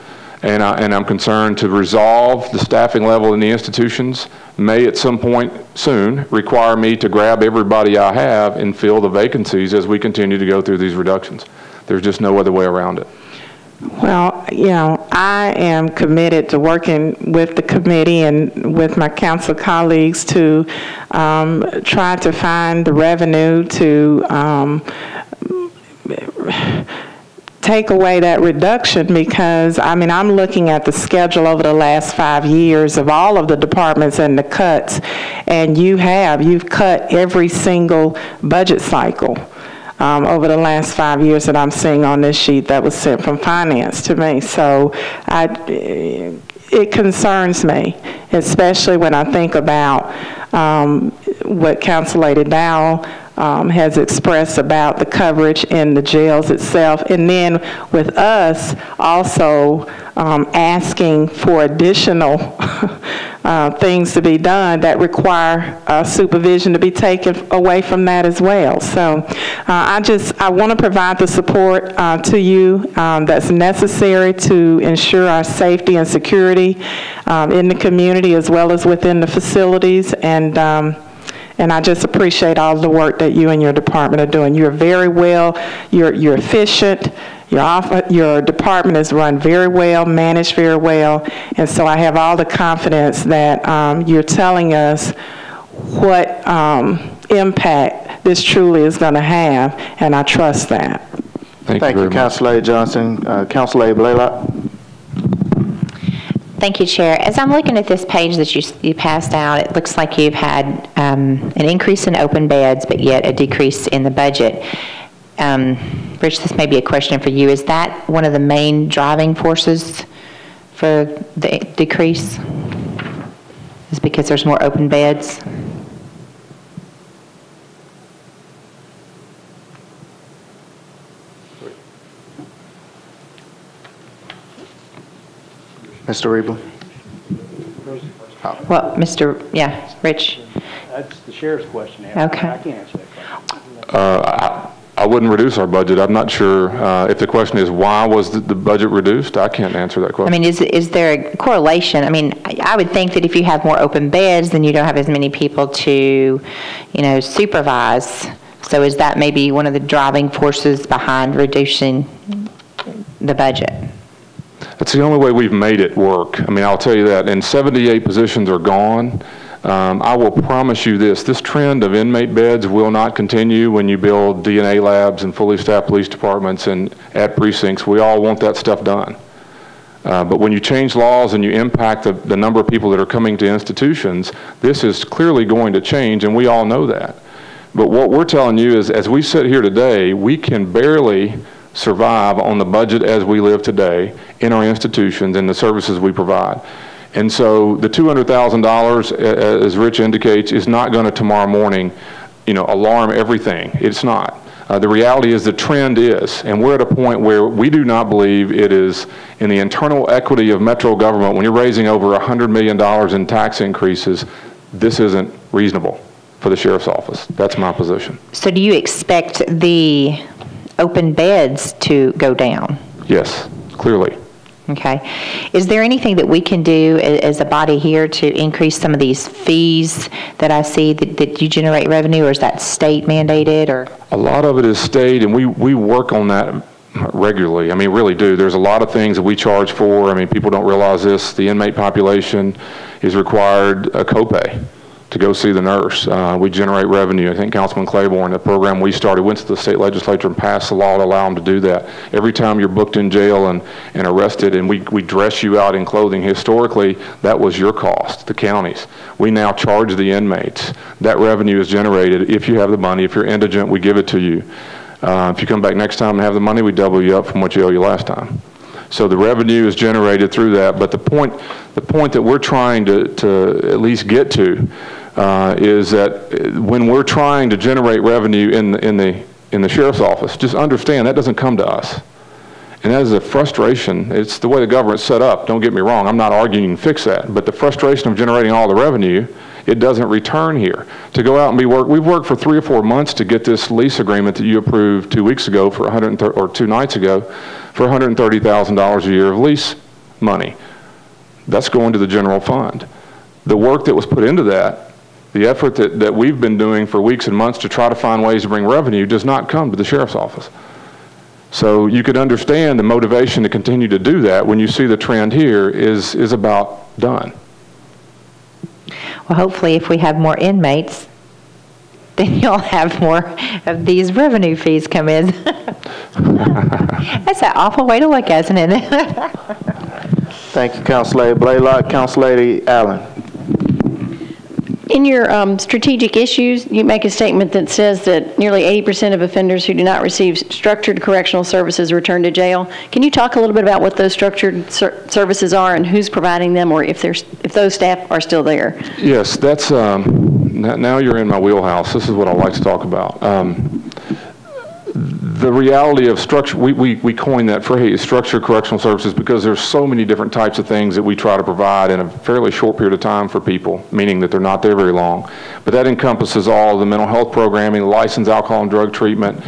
and I'm concerned to resolve the staffing level in the institutions may at some point soon require me to grab everybody I have and fill the vacancies as we continue to go through these reductions. There's just no other way around it. Well, you know, I am committed to working with the committee and with my council colleagues to try to find the revenue to take away that reduction, because, I mean, I'm looking at the schedule over the last 5 years of all of the departments and the cuts, and you've cut every single budget cycle over the last 5 years that I'm seeing on this sheet that was sent from finance to me. So it concerns me, especially when I think about what Council Lady Dowell has expressed about the coverage in the jails itself, and then with us also asking for additional things to be done that require supervision to be taken away from that as well. So I want to provide the support to you that's necessary to ensure our safety and security in the community as well as within the facilities, and I just appreciate all the work that you and your department are doing. You're very well, you're efficient, your department is run very well, managed very well, and so I have all the confidence that you're telling us what impact this truly is going to have, and I trust that. Thank you, Councilor Johnson. Councilor Blaylock. Thank you, Chair. As I'm looking at this page that you passed out, it looks like you've had an increase in open beds, but yet a decrease in the budget. Rich, this may be a question for you. Is that one of the main driving forces for the decrease? Is it because there's more open beds? Mr. Riebel? Well, Rich. That's the sheriff's question. Okay. I can't answer that question. I wouldn't reduce our budget. I'm not sure if the question is why was the budget reduced. I can't answer that question. I mean, is there a correlation? I mean, I would think that if you have more open beds, then you don't have as many people to, supervise. So is that maybe one of the driving forces behind reducing the budget? That's the only way we've made it work. I mean, I'll tell you that. And 78 positions are gone. I will promise you this trend of inmate beds will not continue when you build DNA labs and fully staffed police departments and at precincts. We all want that stuff done. But when you change laws and you impact the number of people that are coming to institutions, this is clearly going to change, and we all know that. But what we're telling you is, as we sit here today, we can barely survive on the budget as we live today in our institutions and the services we provide. And so the $200,000, as Rich indicates, is not going to tomorrow morning, alarm everything. It's not. The reality is the trend is, and we're at a point where we do not believe it is in the internal equity of Metro government. When you're raising over $100 million in tax increases, this isn't reasonable for the sheriff's office. That's my position. So do you expect the open beds to go down? Yes, clearly. Okay. Is there anything that we can do as a body here to increase some of these fees that I see that you generate revenue, or is that state mandated? Or a lot of it is state, and we work on that regularly. I mean, really do. There's a lot of things that we charge for. I mean, people don't realize this. The inmate population is required a copay to go see the nurse. We generate revenue. I think Councilman Claiborne, the program we started, went to the state legislature and passed a law to allow them to do that. Every time you're booked in jail and arrested, and we dress you out in clothing, historically, that was your cost, the counties. We now charge the inmates. That revenue is generated if you have the money. If you're indigent, we give it to you. If you come back next time and have the money, we double you up from what you owe you last time. So the revenue is generated through that. But the point that we're trying to at least get to is that when we're trying to generate revenue in the sheriff's office, just understand that doesn't come to us. And that is a frustration. It's the way the government's set up. Don't get me wrong. I'm not arguing you can fix that. But the frustration of generating all the revenue, it doesn't return here. To go out and we've worked for 3 or 4 months to get this lease agreement that you approved 2 weeks ago for 2 nights ago for $130,000 a year of lease money. That's going to the general fund. The work that was put into that, the effort that we've been doing for weeks and months to try to find ways to bring revenue does not come to the sheriff's office. So you could understand the motivation to continue to do that when you see the trend here is about done. Well, hopefully if we have more inmates, then you'll have more of these revenue fees come in. That's an awful way to look at it, isn't it? Thank you, Council Lady Blaylock. Council Lady Allen. In your strategic issues, you make a statement that says that nearly 80% of offenders who do not receive structured correctional services return to jail. Can you talk a little bit about what those structured services are and who's providing them, or if those staff are still there? Yes, that's now you're in my wheelhouse. This is what I like to talk about. The reality of structure, we coined that phrase, structured correctional services, because there's so many different types of things that we try to provide in a fairly short period of time for people, meaning that they're not there very long. But that encompasses all the mental health programming, licensed alcohol and drug treatment.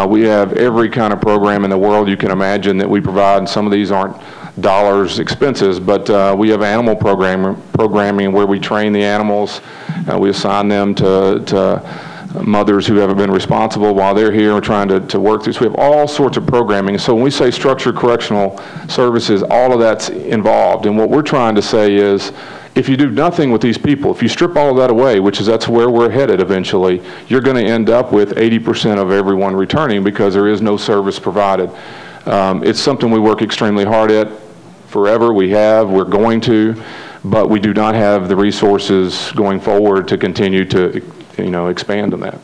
We have every kind of program in the world you can imagine that we provide, and some of these aren't dollars expenses, but we have animal programming where we train the animals. We assign them to mothers who haven't been responsible while they're here. We're trying to work through. So we have all sorts of programming. So when we say structured correctional services, all of that's involved. And what we're trying to say is, if you do nothing with these people, if you strip all of that away, that's where we're headed eventually, you're going to end up with 80% of everyone returning because there is no service provided. It's something we work extremely hard at forever. We're going to, but we do not have the resources going forward to continue to expand on that.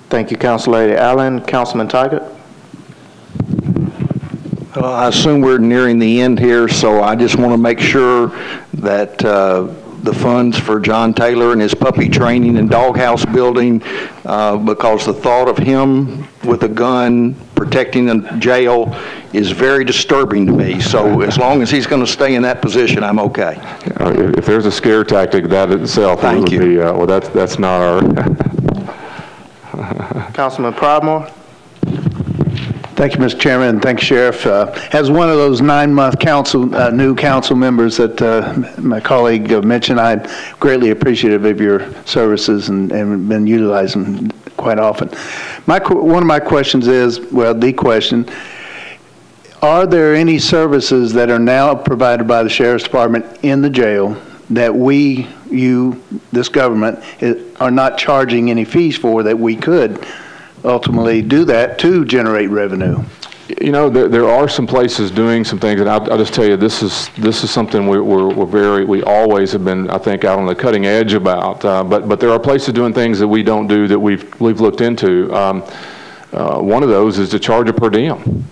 Thank you, Council Lady Allen. Councilman Tiger. I assume we're nearing the end here, so I just want to make sure that the funds for John Taylor and his puppy training and doghouse building, because the thought of him with a gun protecting the jail is very disturbing to me. So as long as he's going to stay in that position, I'm okay. If there's a scare tactic, that itself would be, well, that's not our... Councilman Pridemore. Thank you, Mr. Chairman, and thank you, Sheriff. As one of those 9-month new council members that my colleague mentioned, I'm greatly appreciative of your services and been utilizing them quite often. One of my questions is, well, the question, are there any services that are now provided by the Sheriff's Department in the jail that this government, are not charging any fees for, that we could ultimately do that to generate revenue? There are some places doing some things, and I'll just tell you, this is something we always have been, I think, out on the cutting edge about. But there are places doing things that we don't do that we've looked into. One of those is to charge a per diem.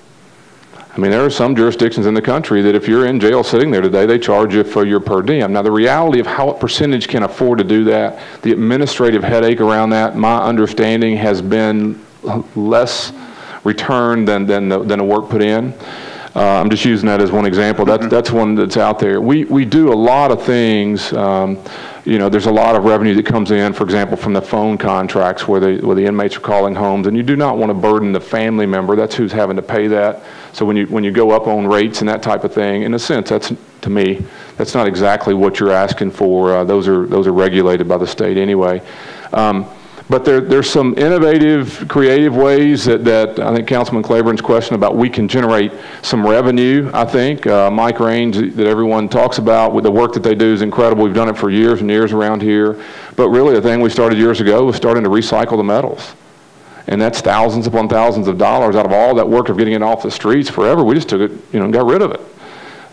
I mean, there are some jurisdictions in the country that if you're in jail sitting there today, they charge you for your per diem. Now, the reality of how a percentage can afford to do that, the administrative headache around that, my understanding has been less return than the work put in. I'm just using that as one example. That's one that's out there. We do a lot of things. There's a lot of revenue that comes in, for example, from the phone contracts where the inmates are calling homes, and you do not want to burden the family member. That's who's having to pay that. So when you go up on rates and that type of thing, in a sense, that's, to me, that's not exactly what you're asking for. Those are regulated by the state anyway. But there's some innovative, creative ways that I think Councilman Claiborne's question about we can generate some revenue, I think. Mike Raines, that everyone talks about, with the work that they do is incredible. We've done it for years and years around here. But really, the thing we started years ago was starting to recycle the metals. And that's thousands upon thousands of dollars out of all that work of getting it off the streets forever. We just took it, and got rid of it.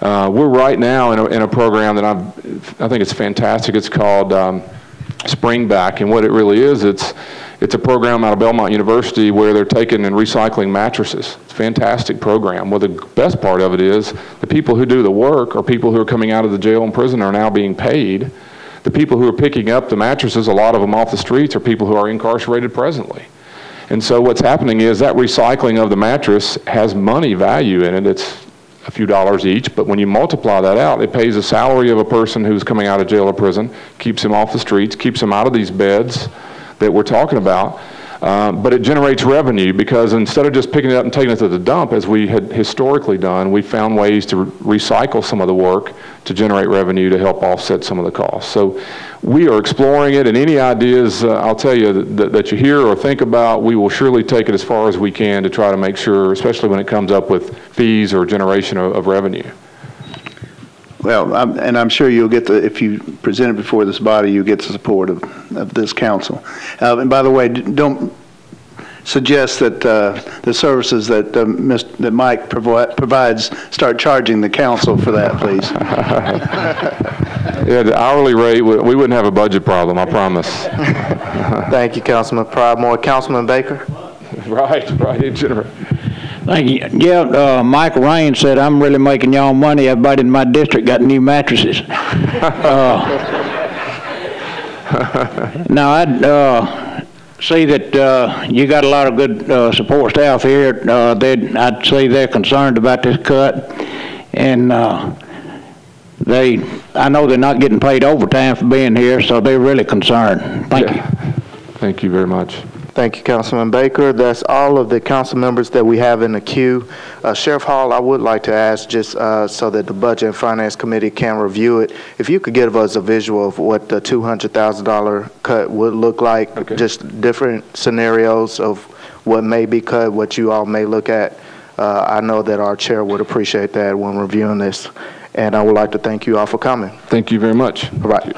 We're right now in a program that I think it's fantastic. It's called Springback, and what it really is, it's a program out of Belmont University where they're taking and recycling mattresses. It's a fantastic program. Well, the best part of it is the people who do the work are people who are coming out of the jail and prison are now being paid. The people who are picking up the mattresses, a lot of them off the streets, are people who are incarcerated presently. And so what's happening is that recycling of the mattress has money value in it. It's a few dollars each, but when you multiply that out, it pays the salary of a person who's coming out of jail or prison, keeps him off the streets, keeps him out of these beds that we're talking about, but it generates revenue because instead of just picking it up and taking it to the dump, as we had historically done, we found ways to recycle some of the work to generate revenue to help offset some of the costs. So we are exploring it, and any ideas, I'll tell you, that you hear or think about, we will surely take it as far as we can to try to make sure, especially when it comes up with fees or generation of revenue. Well, I'm sure you'll get if you present it before this body, you'll get the support of this council. And by the way, don't suggest that the services that Mike provides start charging the council for that, please. Yeah, the hourly rate, we wouldn't have a budget problem, I promise. Thank you, Councilman Pridemore. Councilman Baker? Right, General. Thank you. Yeah, Michael Raines said, I'm really making y'all money. Everybody in my district got new mattresses. Now, I'd see that you got a lot of good support staff here. I'd say they're concerned about this cut. And I know they're not getting paid overtime for being here, so they're really concerned. Thank you. Thank you very much. Thank you, Councilman Baker. That's all of the council members that we have in the queue. Sheriff Hall, I would like to ask, just so that the Budget and Finance Committee can review it, if you could give us a visual of what the $200,000 cut would look like, okay. Just different scenarios of what may be cut, what you all may look at. I know that our chair would appreciate that when reviewing this. And I would like to thank you all for coming. Thank you very much. All right.